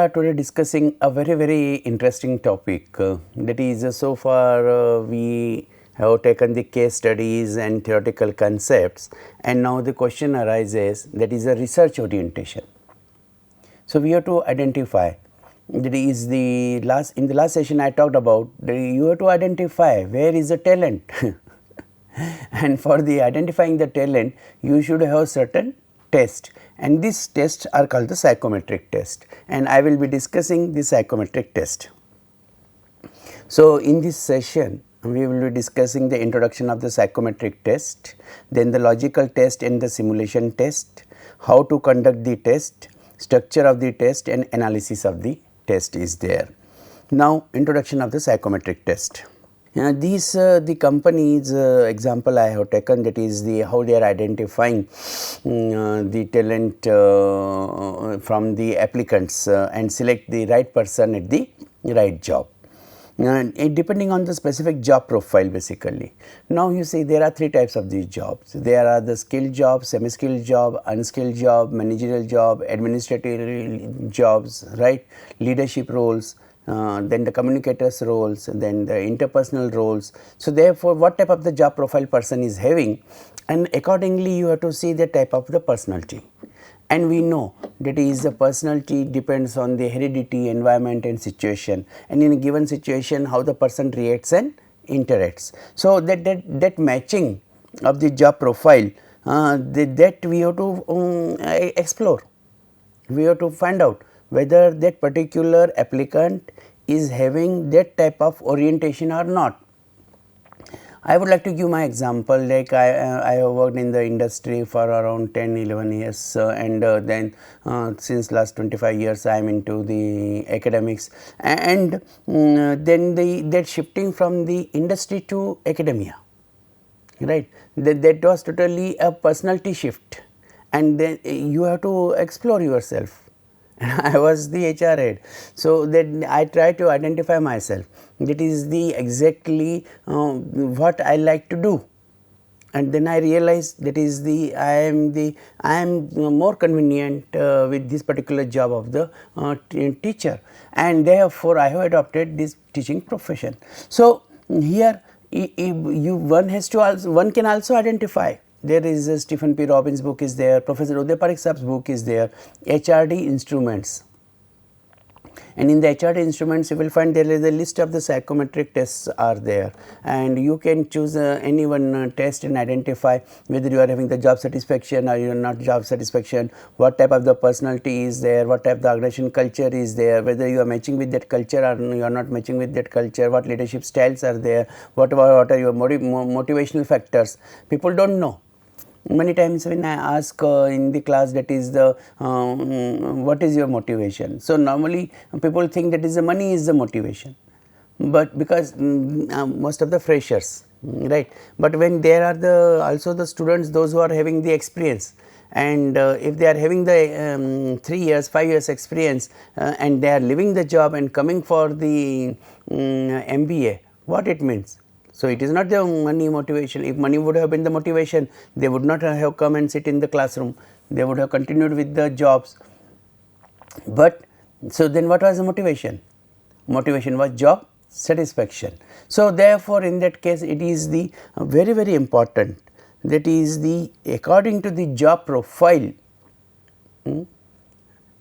are today discussing a very interesting topic. That is, so far we have taken the case studies and theoretical concepts, and now the question arises, that is a research orientation. So we have to identify. That is the last in the last session I talked about. You have to identify where is the talent, and for the identifying the talent, you should have certain tests, and these tests are called the psychometric test, and I will be discussing the psychometric test. So, in this session we will be discussing the introduction of the psychometric test, then the logical test and the simulation test, how to conduct the test, structure of the test and analysis of the test is there. Now, introduction of the psychometric test. These the companies example I have taken, that is the how they are identifying the talent from the applicants and select the right person at the right job. Depending on the specific job profile basically. Now you see there are three types of these jobs. There are the skilled job, semi-skilled job, unskilled job, managerial job, administrative jobs, right, leadership roles. Then the communicators roles, then the interpersonal roles. So, therefore, what type of the job profile person is having, and accordingly you have to see the type of the personality. And we know that is the personality depends on the heredity, environment and situation, and in a given situation how the person reacts and interacts. So, that matching of the job profile that we have to explore, we have to find out whether that particular applicant is having that type of orientation or not. I would like to give my example, like I have worked in the industry for around 10-11 years and then since last 25 years I am into the academics, and then that shifting from the industry to academia, right, that was totally a personality shift, and then you have to explore yourself. I was the HR head. So, then I try to identify myself, that is the exactly what I like to do, and then I realized that is the I am more convenient with this particular job of the teacher, and therefore, I have adopted this teaching profession. So, here one can also identify. There is a Stephen P. Robbins book is there, Professor Uday Parikh Saab's book is there, HRD instruments. And in the HRD instruments you will find there is a list of the psychometric tests are there, and you can choose any one test and identify whether you are having the job satisfaction or you are not job satisfaction, what type of the personality is there, what type of the organization culture is there, whether you are matching with that culture or you are not matching with that culture, what leadership styles are there, what are your motivational factors. People do not know. Many times when I ask in the class, that is the what is your motivation. So, normally people think that is the money is the motivation, but because most of the freshers, right, but when there are the also the students, those who are having the experience, and if they are having the 3 years 5 years experience and they are leaving the job and coming for the MBA, what it means? So, it is not the money motivation. If money would have been the motivation, they would not have come and sit in the classroom, they would have continued with the jobs. But so then what was the motivation? Motivation was job satisfaction. So, therefore, in that case it is the very important, that is the according to the job profile,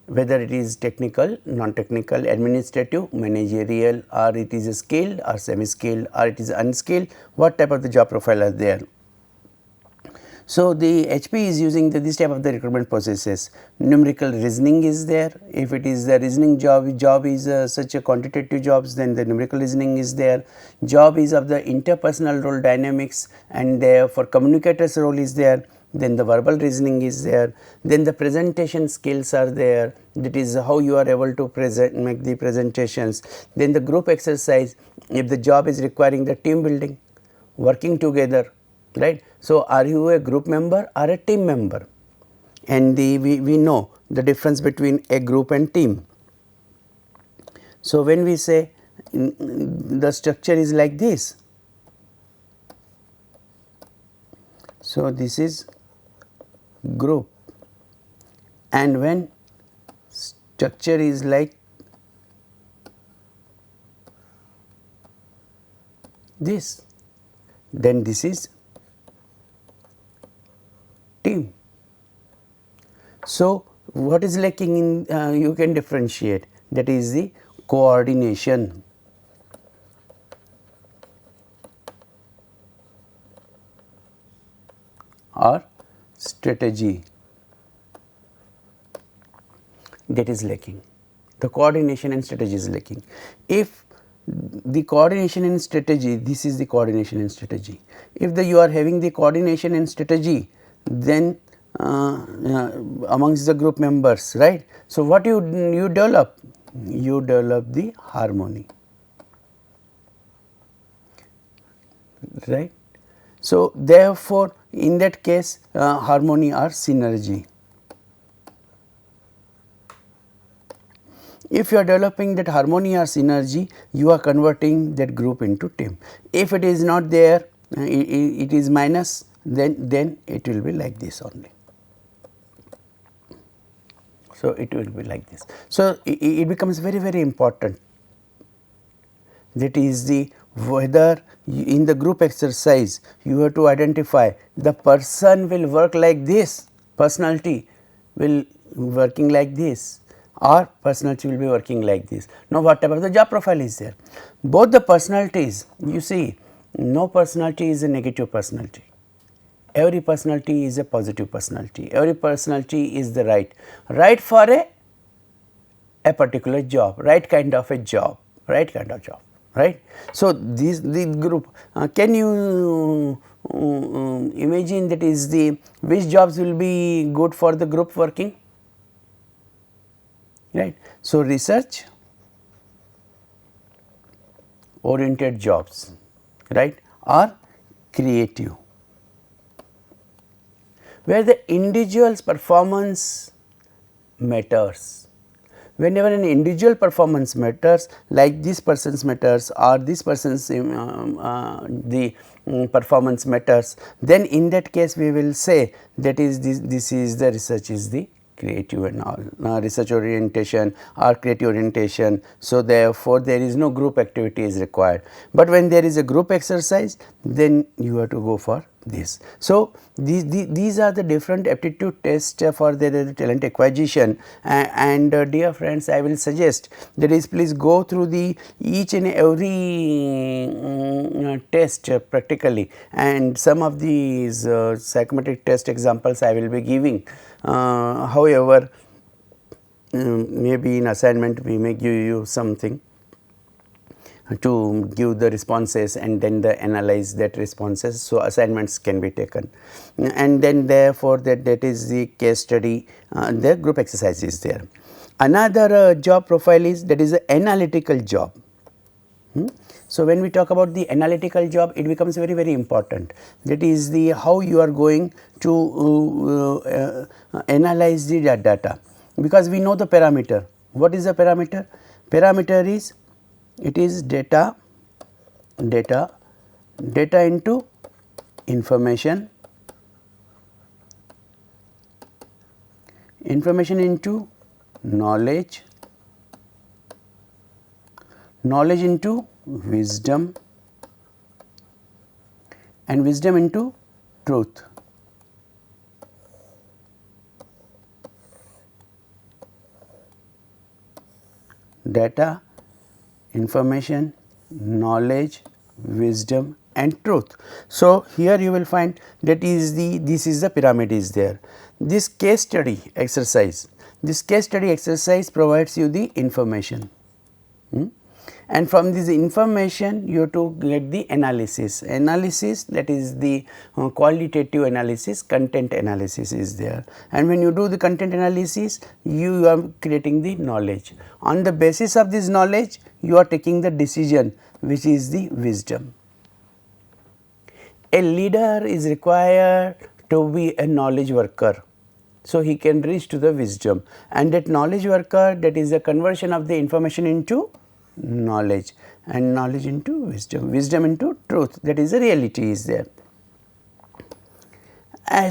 whether it is technical, non-technical, administrative, managerial, or it is skilled or semi-skilled or it is unskilled, what type of the job profile are there. So, the HP is using this type of the recruitment processes. Numerical reasoning is there. If it is the reasoning job is such a quantitative jobs, then the numerical reasoning is there. Job is of the interpersonal role dynamics, and therefore communicators role is there. Then the verbal reasoning is there, then the presentation skills are there, that is how you are able to make the presentations. Then the group exercise, if the job is requiring the team building, working together, right. So, are you a group member or a team member? And we know the difference between a group and team. So, when we say the structure is like this, so this is group, and when structure is like this, then this is team. So, what is lacking in you can differentiate, that is the coordination. Or strategy, that is lacking. The coordination and strategy is lacking. If the coordination and strategy, this is the coordination and strategy. If you are having the coordination and strategy, then amongst the group members, right. So, what you develop? You develop the harmony, right. So, therefore, in that case harmony or synergy. If you are developing that harmony or synergy, you are converting that group into team. If it is not there, it is minus, then it will be like this only. So, it will be like this. So, it becomes very important, that is the whether in the group exercise you have to identify the person will work like this, personality will working like this, or personality will be working like this. Now, whatever the job profile is there, both the personalities, you see, no personality is a negative personality, every personality is a positive personality, every personality is the right for a particular job, right kind of a job, right kind of job, right. So, the group can you imagine, that is the which jobs will be good for the group working, right. So, research oriented jobs, right, or creative, where the individual's performance matters. Whenever an individual performance matters, like this person's matters or this person's performance matters, then in that case we will say that is this is the research is the creative and all research orientation or creative orientation. So, therefore, there is no group activity is required, but when there is a group exercise, then you have to go for this. So, these are the different aptitude tests for the talent acquisition, and dear friends, I will suggest that is please go through the each and every test practically, and some of these psychometric test examples I will be giving. However, maybe in assignment we may give you something to give the responses and then analyze that responses. So, assignments can be taken, and then therefore, that is the case study, the group exercise is there. Another job profile is that is an analytical job. So, when we talk about the analytical job, it becomes very important, that is the how you are going to analyze the data, because we know the parameter. What is the parameter? Parameter is, it is data into information into knowledge into wisdom, and wisdom into truth. Data, information, knowledge, wisdom and truth. So, here you will find that is this is the pyramid is there. This case study exercise provides you the information. And from this information you have to get the analysis, that is the qualitative analysis, content analysis is there, and when you do the content analysis, you are creating the knowledge. On the basis of this knowledge, you are taking the decision, which is the wisdom. A leader is required to be a knowledge worker, so he can reach to the wisdom, and that knowledge worker, that is the conversion of the information into knowledge, and knowledge into wisdom, wisdom into truth, that is the reality is there.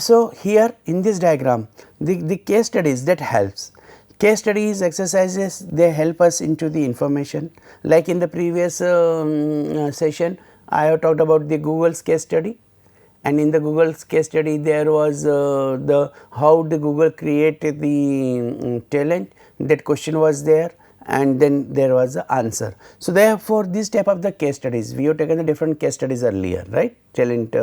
So, here in this diagram, the case studies that helps. Case studies exercises, they help us into the information, like in the previous session I have talked about the Google's case study, and in the Google's case study there was the how the Google created the talent, that question was there, and then there was the answer. So, therefore, this type of the case studies, we have taken the different case studies earlier, right, talent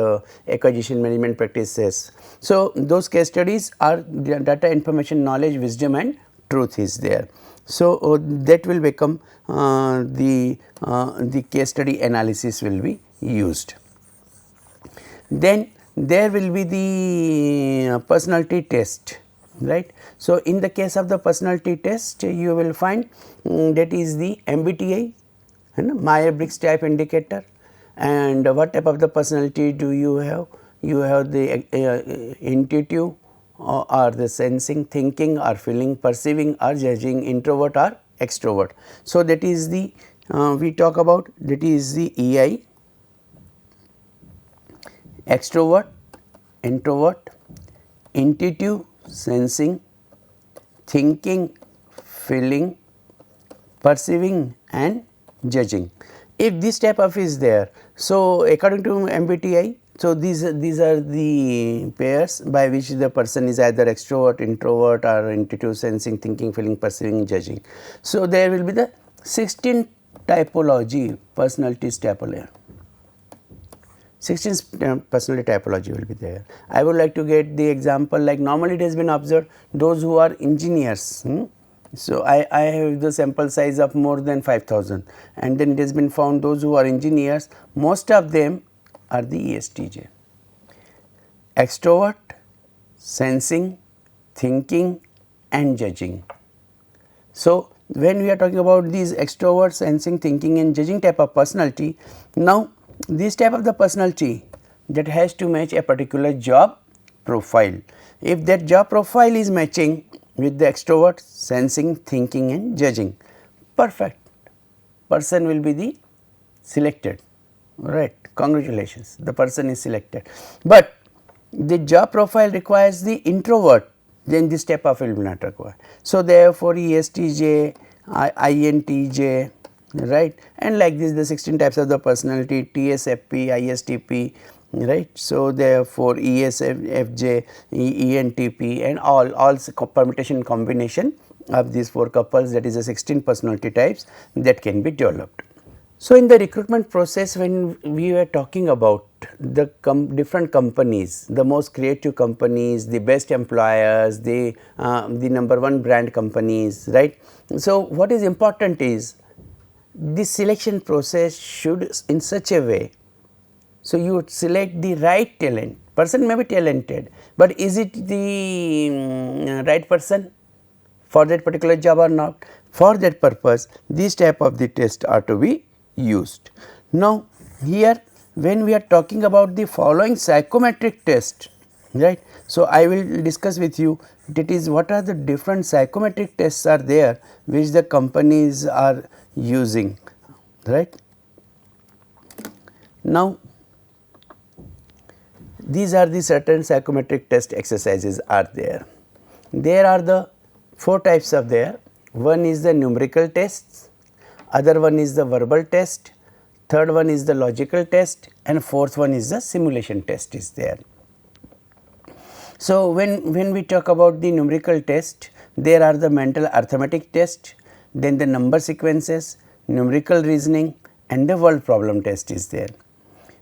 acquisition management practices. So, those case studies are data, information, knowledge, wisdom and truth is there. So, that will become the case study analysis will be used. Then there will be the personality test, right. So, in the case of the personality test, you will find that is the MBTI, Myers-Briggs type indicator, and what type of the personality do you have? You have the intuitive or the sensing, thinking or feeling, perceiving or judging, introvert or extrovert. So, that is the we talk about, that is the EI, extrovert, introvert, intuitive, sensing, thinking, feeling, perceiving and judging. If this type of is there, so according to MBTI, so these are the pairs by which the person is either extrovert, introvert or intuitive, sensing, thinking, feeling, perceiving, judging. So, there will be the 16 typology, personalities typology. 16 personality typology will be there. I would like to get the example, like normally it has been observed those who are engineers. So, I have the sample size of more than 5,000, and then it has been found those who are engineers, most of them are the ESTJ, extrovert, sensing, thinking and judging. So, when we are talking about these extrovert, sensing, thinking and judging type of personality, now this type of the personality that has to match a particular job profile. If that job profile is matching with the extrovert, sensing, thinking and judging, perfect, person will be the selected, right, congratulations, the person is selected. But the job profile requires the introvert, then this type of will not require. So, therefore, ESTJ, INTJ, right, and like this the 16 types of the personality, TSFP, ISTP, right. So, therefore, ESFJ, ENTP and all permutation combination of these 4 couples, that is the 16 personality types that can be developed. So, in the recruitment process, when we were talking about the different companies, the most creative companies, the best employers, the number 1 brand companies, right. So, what is important is this selection process should in such a way, so you would select the right talent, person may be talented, but is it the right person for that particular job or not? For that purpose, these type of the tests are to be used. Now, here when we are talking about the following psychometric test, right. So, I will discuss with you, that is what are the different psychometric tests are there which the companies are using, right. Now, these are the certain psychometric test exercises are there. There are the 4 types of there. One is the numerical tests, other one is the verbal test, third one is the logical test and fourth one is the simulation test is there. So, when we talk about the numerical test, there are the mental arithmetic test, then the number sequences, numerical reasoning and the word problem test is there.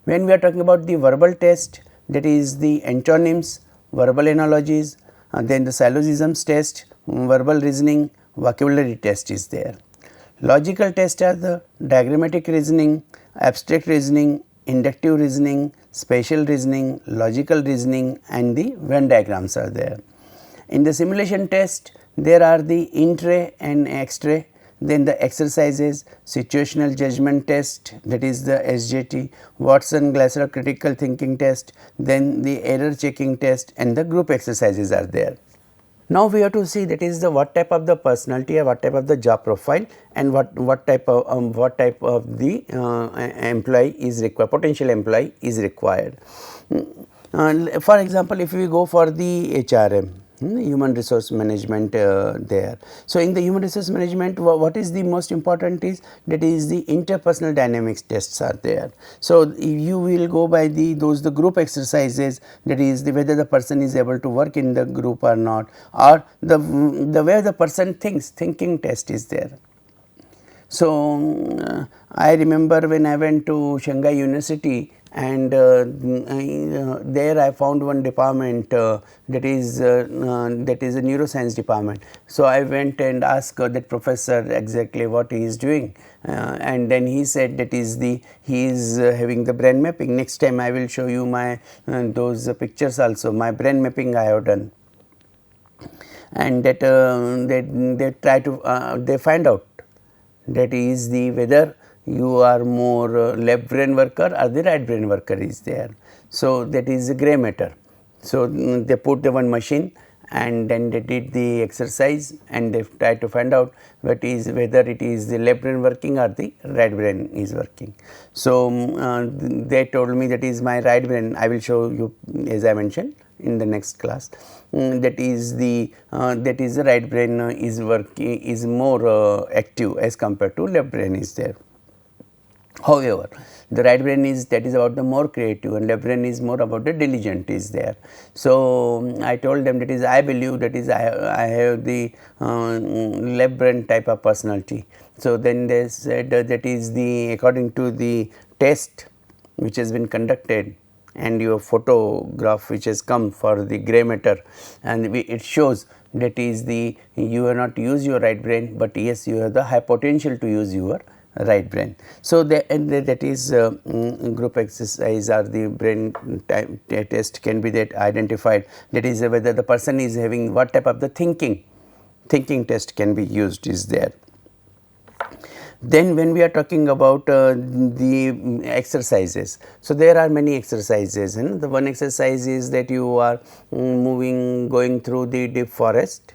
When we are talking about the verbal test, that is the antonyms, verbal analogies, then the syllogisms test, verbal reasoning, vocabulary test is there. Logical tests are the diagrammatic reasoning, abstract reasoning, inductive reasoning, spatial reasoning, logical reasoning and the Venn diagrams are there. In the simulation test, there are the in-tray and X-tray, then the exercises, situational judgment test, that is the SJT, Watson-Glasser critical thinking test, then the error checking test and the group exercises are there. Now, we have to see, that is the what type of the personality or what type of the job profile and what type of the employee is required, potential employee is required. For example, if we go for the HRM, human resource management there. So, in the human resource management, what is the most important is that is the interpersonal dynamics tests are there. So, you will go by the group exercises, that is the whether the person is able to work in the group or not, or the way the person thinks, thinking test is there. So, I remember when I went to Shanghai University, and there I found one department that is a neuroscience department. So, I went and asked that professor exactly what he is doing, and then he said that he is having the brain mapping. Next time I will show you my those pictures also, my brain mapping I have done, and that they try to they find out that is the whether you are more left brain worker or the right brain worker is there. So, that is a grey matter. So, they put the one machine and then they did the exercise and they try to find out whether it is the left brain working or the right brain is working. So, they told me that is my right brain. I will show you as I mentioned in the next class. That is the right brain is working, is more active as compared to left brain is there. However, the right brain is that is about the more creative and left brain is more about the diligent is there. So, I told them that is I believe that is I have the left brain type of personality. So, then they said that is the according to the test which has been conducted and your photograph which has come for the grey matter, and it shows that is the you have not used your right brain, but yes you have the high potential to use your right brain. So, that is group exercise or the brain time test can be that identified, that is whether the person is having what type of the thinking test can be used is there. Then when we are talking about the exercises, so there are many exercises, and the one exercise is that you are going through the deep forest,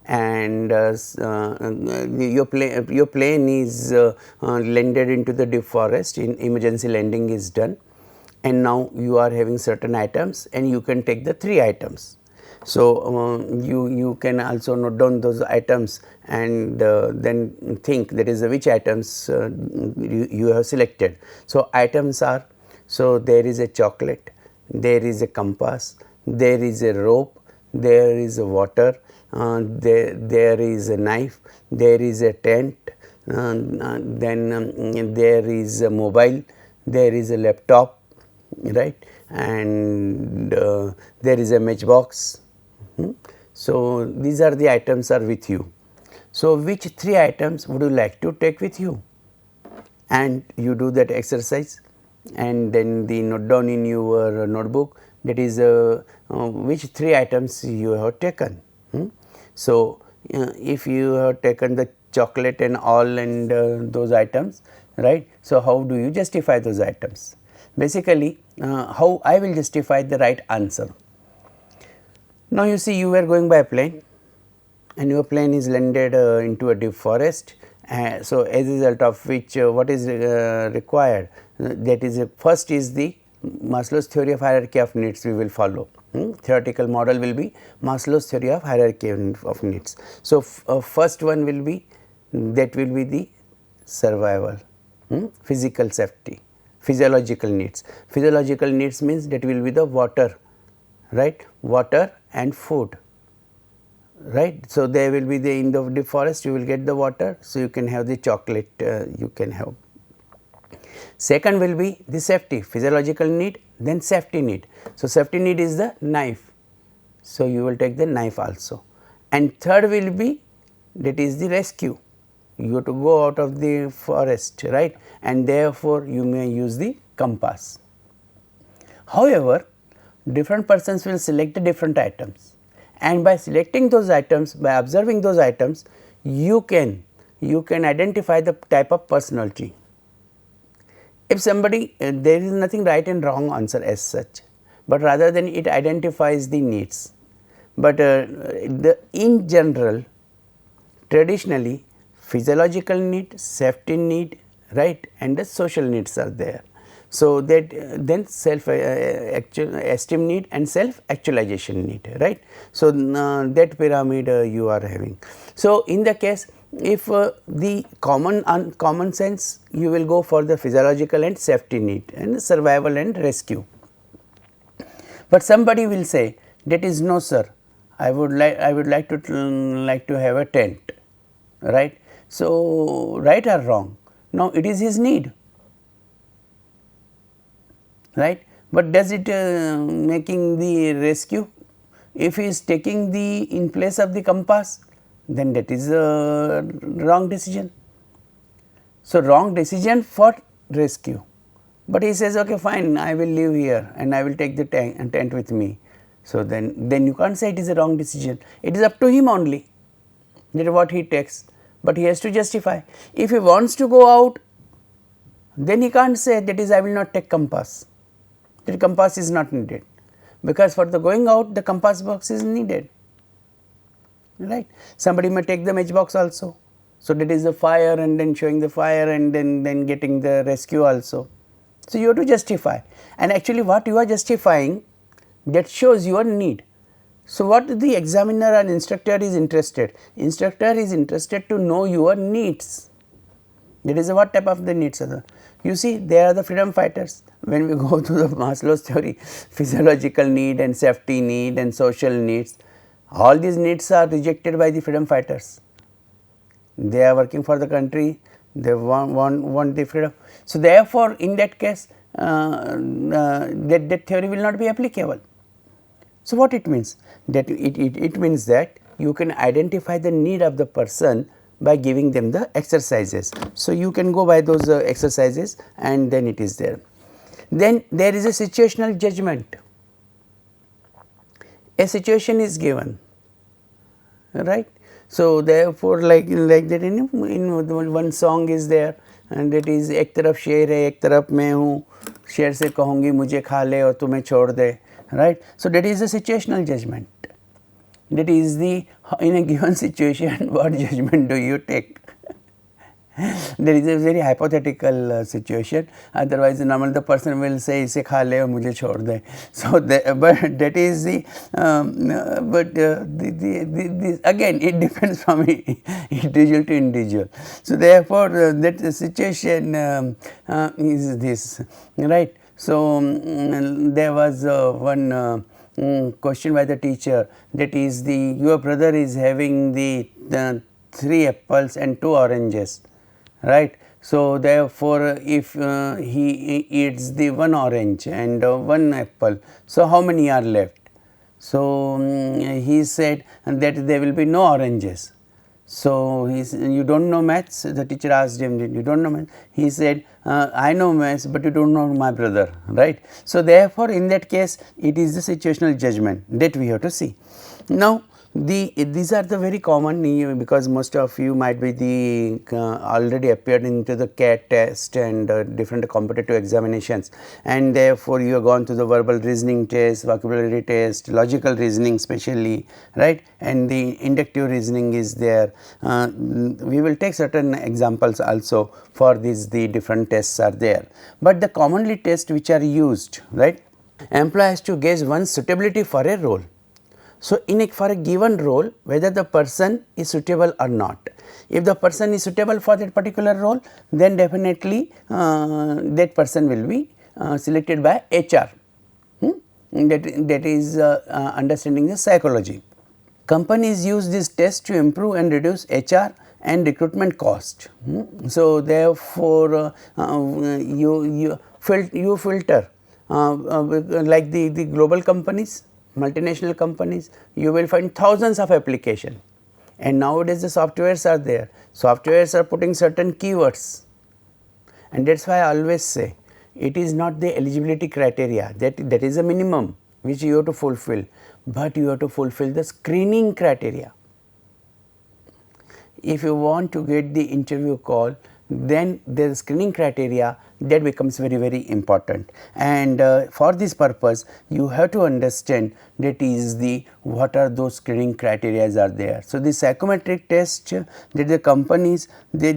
and your plane is landed into the deep forest, in emergency landing is done, and now you are having certain items and you can take the 3 items. So, you can also note down those items and then think that is which items you have selected. So, items are, so there is a chocolate, there is a compass, there is a rope, there is a water, there is a knife, there is a tent, then there is a mobile, there is a laptop, right, and there is a matchbox. So, these are the items are with you. So, which 3 items would you like to take with you? And you do that exercise and then the note down in your notebook, that is which 3 items you have taken. So, if you have taken the chocolate and all and those items, right. So, how do you justify those items? Basically, how I will justify the right answer. Now, you see you were going by a plane and your plane is landed into a deep forest. So, as a result of which what is required, that is first is the Maslow's theory of hierarchy of needs we will follow. Theoretical model will be Maslow's theory of hierarchy of needs. So, first one will be that will be the survival, physical safety, physiological needs. Physiological needs means that will be the water, right, water and food, right. So, there will be the in the deep forest you will get the water, so you can have the chocolate you can have. Second will be the safety, physiological need, then safety need. So, safety need is the knife, so you will take the knife also, and third will be that is the rescue, you have to go out of the forest, right, and therefore, you may use the compass. However, different persons will select the different items, and by selecting those items, by observing those items, you can identify the type of personality. If somebody there is nothing right and wrong answer as such, but rather than it identifies the needs, but in general traditionally physiological need, safety need, right, and the social needs are there. So, that then self actual esteem need and self actualization need, right. So, that pyramid you are having. So, in the case if the common sense, you will go for the physiological and safety need and survival and rescue. But somebody will say that is no sir, I would like to have a tent, right. So, right or wrong? Now, it is his need, right, but does it making the rescue? If he is taking the in place of the compass, then that is a wrong decision. So, wrong decision for rescue, but he says okay fine, I will live here and I will take the tent with me. So, then you can't say it is a wrong decision, it is up to him only that what he takes, but he has to justify. If he wants to go out, then he can't say that is I will not take compass, that compass is not needed, because for the going out the compass box is needed, right. Somebody may take the matchbox also. So, that is the fire and then showing the fire and then getting the rescue also. So, you have to justify, and actually what you are justifying, that shows your need. So, what the examiner and instructor is interested? Instructor is interested to know your needs. That is what type of the needs are there. You see, they are the freedom fighters. When we go to the Maslow's theory, physiological need and safety need and social needs, all these needs are rejected by the freedom fighters. They are working for the country, they want the freedom. So, therefore, in that case that theory will not be applicable. So, what it means? That it means that you can identify the need of the person by giving them the exercises. So, you can go by those exercises and then it is there. Then there is a situational judgment. A situation is given, right. So, therefore, like that in one song is there and it is एक तरफ शेर है एक तरफ मैं हूँ, शेर से कहूँगी मुझे खा ले और तुम्हें छोड़ दे, right. So, that is a situational judgment. That is the in a given situation what judgment do you take. There is a very hypothetical situation, otherwise normal the person will say इसे खा ले और मुझे छोड़ दे. So, but that is the again it depends from individual to individual. So, therefore, that situation is this, right. So, there was one question by the teacher, that is the your brother is having the 3 apples and 2 oranges, right. So, therefore, if he eats the 1 orange and 1 apple, so how many are left? So, he said that there will be no oranges. So, you do not know maths? The teacher asked him, you do not know maths? He said, I know maths, but you do not know my brother, right. So, therefore, in that case it is the situational judgment that we have to see. Now, these are the very common, because most of you might be the already appeared into the CAT test and different competitive examinations, and therefore, you have gone to the verbal reasoning test, vocabulary test, logical reasoning specially, right, and the inductive reasoning is there. We will take certain examples also for these, the different tests are there, but the commonly tests which are used, right. Employee has to gauge one's suitability for a role. So, for a given role, whether the person is suitable or not. If the person is suitable for that particular role, then definitely that person will be selected by HR. That is understanding the psychology. Companies use this test to improve and reduce HR and recruitment cost. So, therefore, you filter like the global companies, multinational companies, you will find thousands of applications, and nowadays the softwares are there. Softwares are putting certain keywords, and that is why I always say it is not the eligibility criteria, that is a minimum which you have to fulfill, but you have to fulfill the screening criteria. If you want to get the interview call, then the screening criteria that becomes very important, and for this purpose you have to understand that is the what are those screening criteria are there. So, the psychometric test that the companies they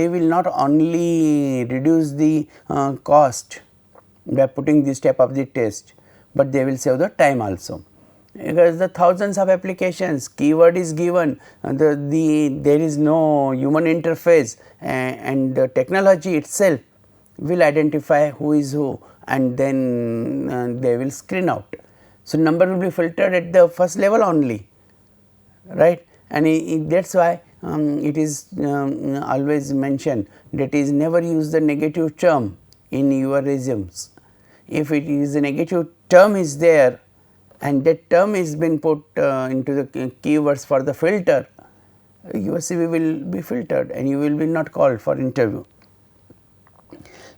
will not only reduce the cost by putting this type of the test, but they will save the time also. Because the thousands of applications, keyword is given, there is no human interface, and the technology itself will identify who is who, and then they will screen out. So, number will be filtered at the first level only, right, and that is why it is always mentioned that is never use the negative term in your resumes. If it is a negative term is there and that term is been put into the keywords for the filter, your CV will be filtered and you will be not called for interview.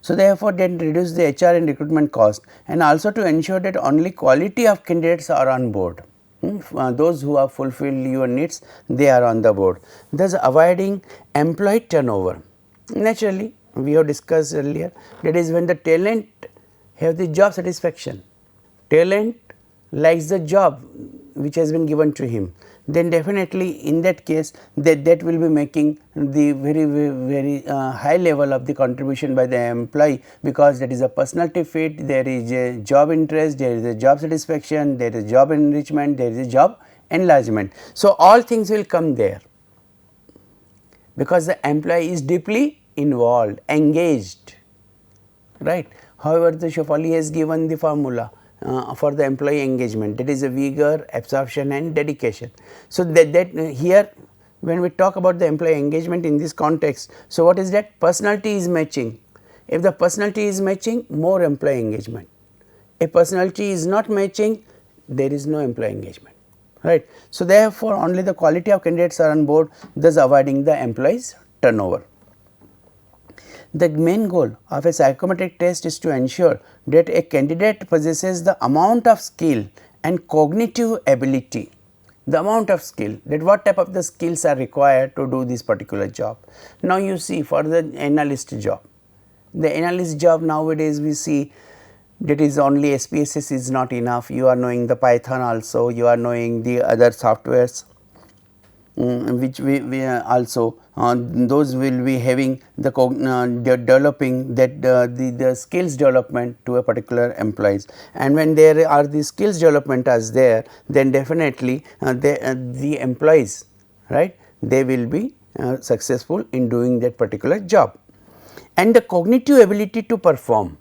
So, therefore, then reduce the HR and recruitment cost, and also to ensure that only quality of candidates are on board. Those who have fulfilled your needs, they are on the board. Thus, avoiding employee turnover. Naturally, we have discussed earlier, that is when the talent have the job satisfaction, talent likes the job which has been given to him, then definitely in that case that will be making the very high level of the contribution by the employee, because that is a personality fit, there is a job interest, there is a job satisfaction, there is job enrichment, there is a job enlargement. So, all things will come there, because the employee is deeply involved, engaged, right. However, the Shefali has given the formula for the employee engagement, that is a vigor, absorption and dedication. So, that here when we talk about the employee engagement in this context, so what is that? Personality is matching. If the personality is matching, more employee engagement. If personality is not matching, there is no employee engagement, right. So, therefore, only the quality of candidates are on board, thus avoiding the employees turnover. The main goal of a psychometric test is to ensure that a candidate possesses the amount of skill and cognitive ability, the amount of skill, that what type of the skills are required to do this particular job. Now, you see for the analyst job, the analyst job nowadays we see that is only SPSS is not enough, you are knowing the Python also, you are knowing the other softwares, which we also those will be having the developing that the skills development to a particular employees, and when there are the skills development as there, then definitely the employees, right, they will be successful in doing that particular job. And the cognitive ability to perform.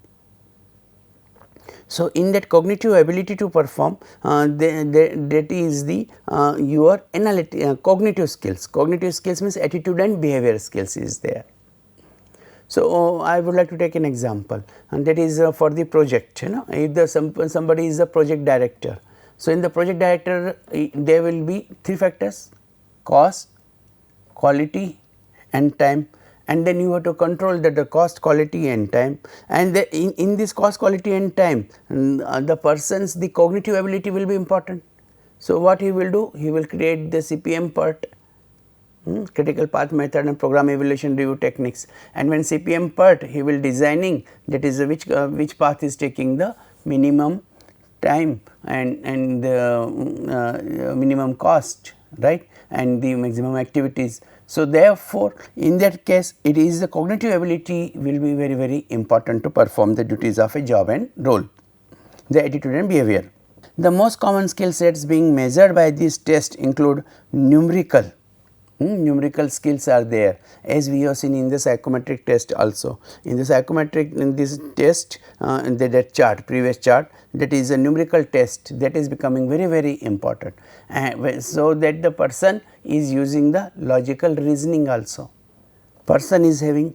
So, in that cognitive ability to perform, that is the your cognitive skills. Cognitive skills means attitude and behavior skills is there. So, I would like to take an example, and that is for the project. If the somebody is a project director. So, in the project director there will be three factors: cost, quality and time. And then you have to control that the cost, quality and time, and in this cost, quality and time the person's the cognitive ability will be important. So, what he will do? He will create the CPM part, critical path method and program evaluation review techniques, and when CPM part he will designing, that is which path is taking the minimum time and the minimum cost, right, and the maximum activities. So, therefore, in that case it is the cognitive ability will be very important to perform the duties of a job and role, the attitude and behavior. The most common skill sets being measured by this test include numerical. Numerical skills are there, as we have seen in the psychometric test also. In the psychometric, in this test, in that chart, previous chart, that is a numerical test that is becoming very important, so that the person is using the logical reasoning also, person is having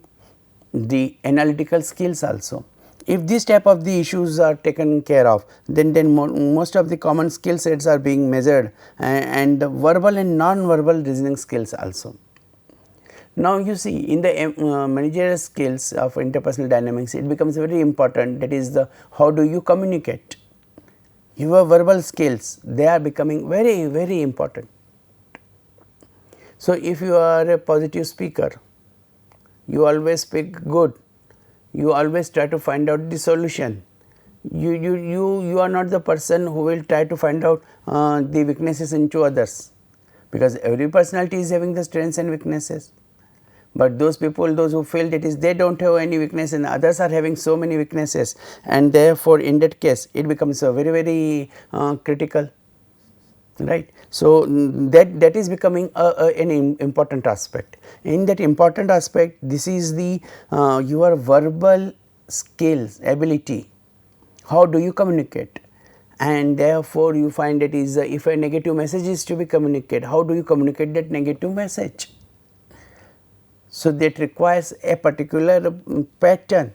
the analytical skills also. If this type of the issues are taken care of, then most of the common skill sets are being measured, and the verbal and non-verbal reasoning skills also. Now, you see in the managerial skills of interpersonal dynamics, it becomes very important, that is the how do you communicate. Your verbal skills, they are becoming very important. So, if you are a positive speaker, you always speak good, you always try to find out the solution. You are not the person who will try to find out the weaknesses into others, because every personality is having the strengths and weaknesses. but those people, those who fail, that is they do not have any weakness and others are having so many weaknesses, and therefore, in that case it becomes a very critical, right. So, that is becoming an important aspect. In that important aspect, this is the your verbal skills, ability, how do you communicate, and therefore, you find it is if a negative message is to be communicated, how do you communicate that negative message. So, that requires a particular pattern,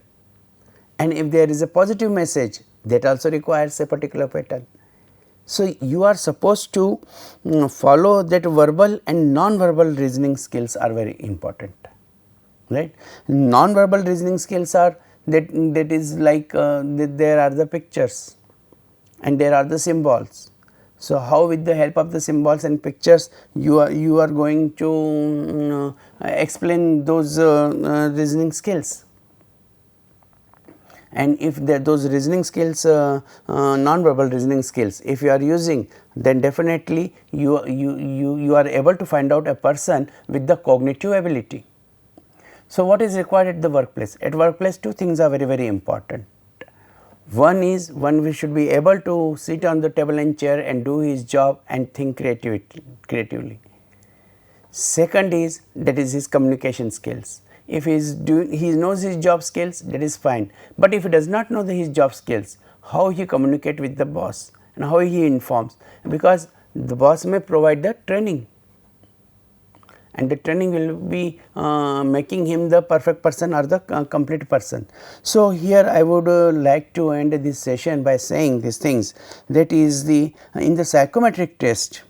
and if there is a positive message, that also requires a particular pattern. So, you are supposed to follow that verbal and non-verbal reasoning skills are very important, right. Non-verbal reasoning skills are that is like there are the pictures and there are the symbols. So, how with the help of the symbols and pictures you are going to explain those reasoning skills. And if those reasoning skills, non-verbal reasoning skills, if you are using, then definitely you are able to find out a person with the cognitive ability. So, what is required at the workplace? At workplace, two things are very important. One is we should be able to sit on the table and chair and do his job and think creatively. Second is that is his communication skills. If he knows his job skills, that is fine, but if he does not know his job skills, how he communicate with the boss and how he informs, because the boss may provide the training and the training will be making him the perfect person or the complete person. So, here I would like to end this session by saying these things, that is the in the psychometric test,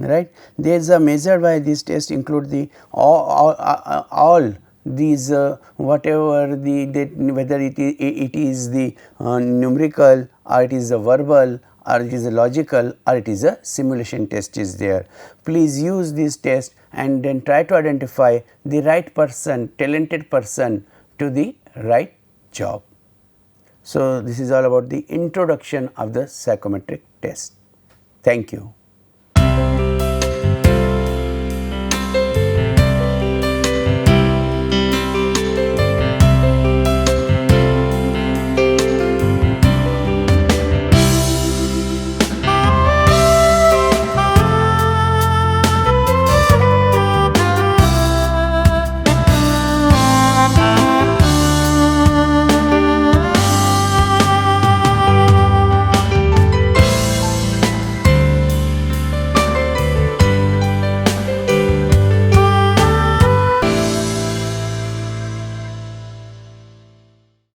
right, there is a measure by this test include the all these whatever whether it is the numerical or it is a verbal or it is a logical or it is a simulation test is there. Please use this test and then try to identify the right person, talented person to the right job. So, this is all about the introduction of the psychometric test. Thank you.